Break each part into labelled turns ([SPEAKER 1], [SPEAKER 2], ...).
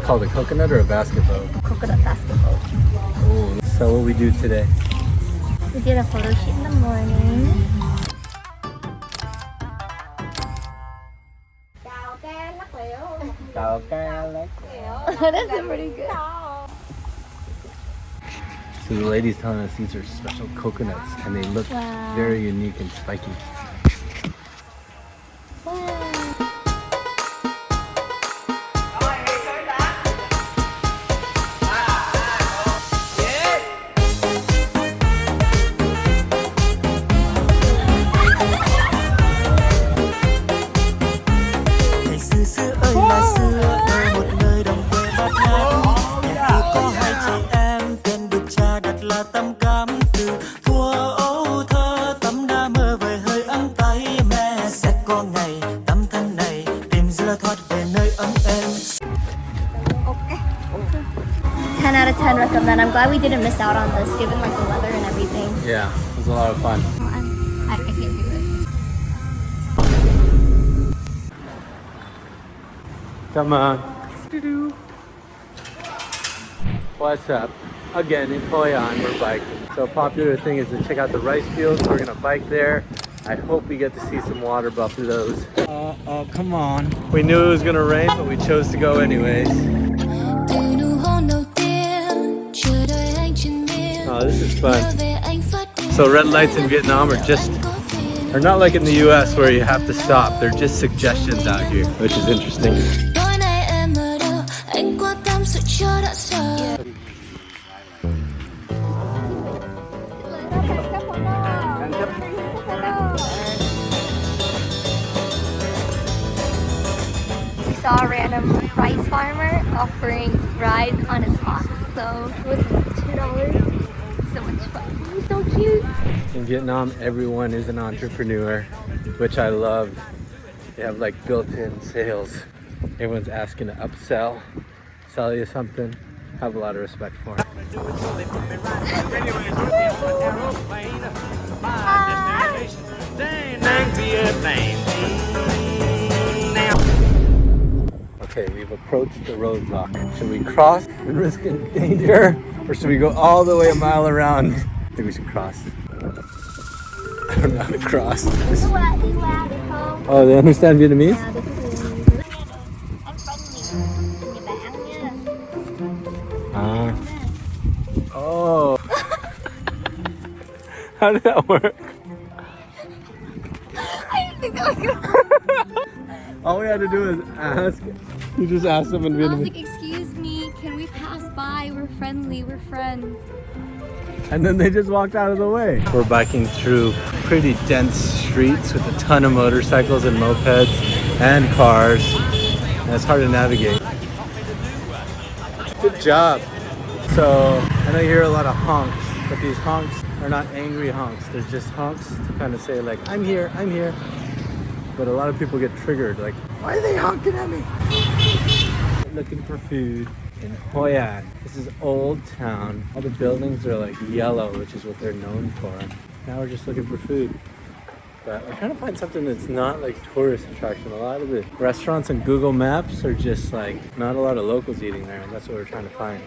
[SPEAKER 1] called? A coconut or a basketball?
[SPEAKER 2] Coconut basketball.
[SPEAKER 1] Oh, so what we do today?
[SPEAKER 2] We did a photo shoot in the morning. That's pretty good.
[SPEAKER 1] So the lady's telling us these are special coconuts and they look very unique and spiky.
[SPEAKER 2] Out of 10 recommend. I'm glad we didn't miss out on this given like the weather and everything.
[SPEAKER 1] Yeah, it was a lot of fun.
[SPEAKER 2] I can't do it.
[SPEAKER 1] Come on. What's up? Again in Hoi An, we're biking. So a popular thing is to check out the rice fields. We're gonna bike there. I hope we get to see some water buffaloes. Oh, come on. We knew it was gonna rain, but we chose to go anyways. Oh, this is fun. So red lights in Vietnam are not like in the US where you have to stop. They're just suggestions out here, which is interesting.
[SPEAKER 2] We saw a random rice farmer offering rides on his ox, so it was $2. So much fun. He's so cute.
[SPEAKER 1] In Vietnam, everyone is an entrepreneur, which I love. They have like built-in sales. Everyone's asking to upsell, sell you something. I have a lot of respect for it. Okay, we've approached the roadblock. Should we cross and risk danger? Or should we go all the way a mile around? I think we should cross. I don't know how to cross. Oh, they understand Vietnamese? Oh. How did that work?
[SPEAKER 2] I didn't think that was good.
[SPEAKER 1] All we had to do is ask. You just asked them in Vietnamese.
[SPEAKER 2] I was like, excuse me, can we pass by? We're friendly, we're friends.
[SPEAKER 1] And then they just walked out of the way. We're biking through pretty dense streets with a ton of motorcycles and mopeds and cars. And it's hard to navigate. Good job. So I know you hear a lot of honks, but these honks are not angry honks. They're just honks to kind of say like, I'm here, I'm here. But a lot of people get triggered, like, why are they honking at me? Looking for food in Hoi An. This is Old Town. All the buildings are like yellow, which is what they're known for. Now we're just looking for food. But we're trying to find something that's not like tourist attraction. A lot of the restaurants on Google Maps are just like, not a lot of locals eating there, and that's what we're trying to find.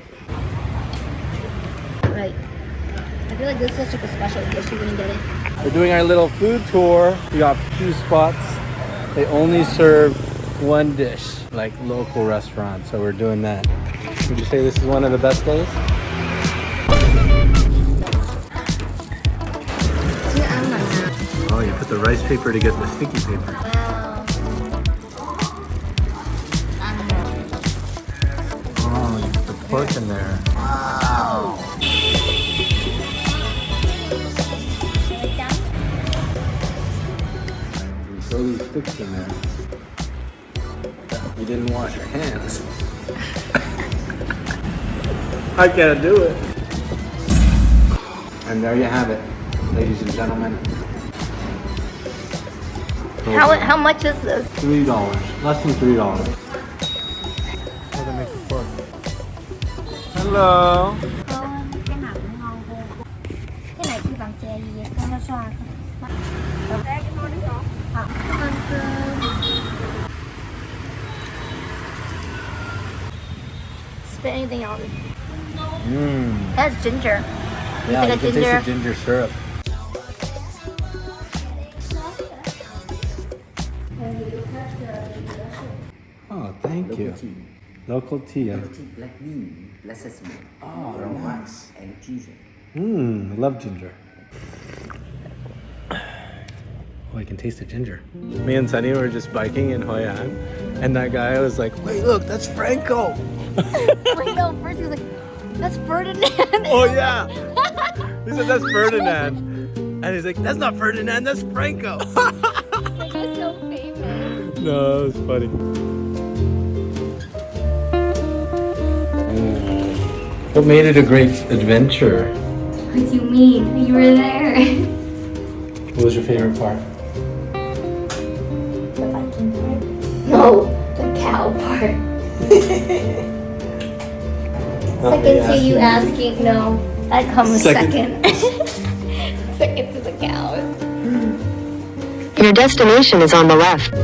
[SPEAKER 2] Right. I feel like this is such a special dish, you wouldn't get it.
[SPEAKER 1] We're doing our little food tour. We got a few spots. They only serve one dish, like local restaurants, so we're doing that. Would you say this is one of the best days? Oh, you put the rice paper to get the sticky paper. Oh, you put the pork in there. Wow. You throw these sticks in there. You didn't wash your hands. I can't do it. And there you have it, ladies and gentlemen.
[SPEAKER 2] How much is this?
[SPEAKER 1] $3, less than $3. Hello.
[SPEAKER 2] Cái này thì bằng chè gì vậy? Con nó xoa không? Cảm ơn cơm. spit anything else.
[SPEAKER 1] Mmm.
[SPEAKER 2] That's ginger.
[SPEAKER 1] Yeah,
[SPEAKER 2] like
[SPEAKER 1] you
[SPEAKER 2] a
[SPEAKER 1] can taste
[SPEAKER 2] ginger.
[SPEAKER 1] the ginger syrup. Oh, thank you.
[SPEAKER 3] Tea.
[SPEAKER 1] Local tea.
[SPEAKER 3] Local tea, black bean, black sesame,
[SPEAKER 1] Oh,
[SPEAKER 3] brown
[SPEAKER 1] nice.
[SPEAKER 3] rice, and ginger.
[SPEAKER 1] Mmm, I love ginger. Oh, I can taste the ginger. Me and Sunny were just biking in Hoi An, and that guy was like, wait, look, that's Franco.
[SPEAKER 2] Wait, no, first he was like, that's Ferdinand.
[SPEAKER 1] Oh, yeah. He said, that's Ferdinand. And he's like, that's not Ferdinand, that's Franco.
[SPEAKER 2] Like, he's so famous.
[SPEAKER 1] No, that was funny. What made it a great adventure?
[SPEAKER 2] What do you mean? You were there.
[SPEAKER 1] What was your favorite part?
[SPEAKER 2] The Viking part? No, the cow part. Second to you asking, no, that comes second. Second to the cows.
[SPEAKER 4] Your destination is on the left.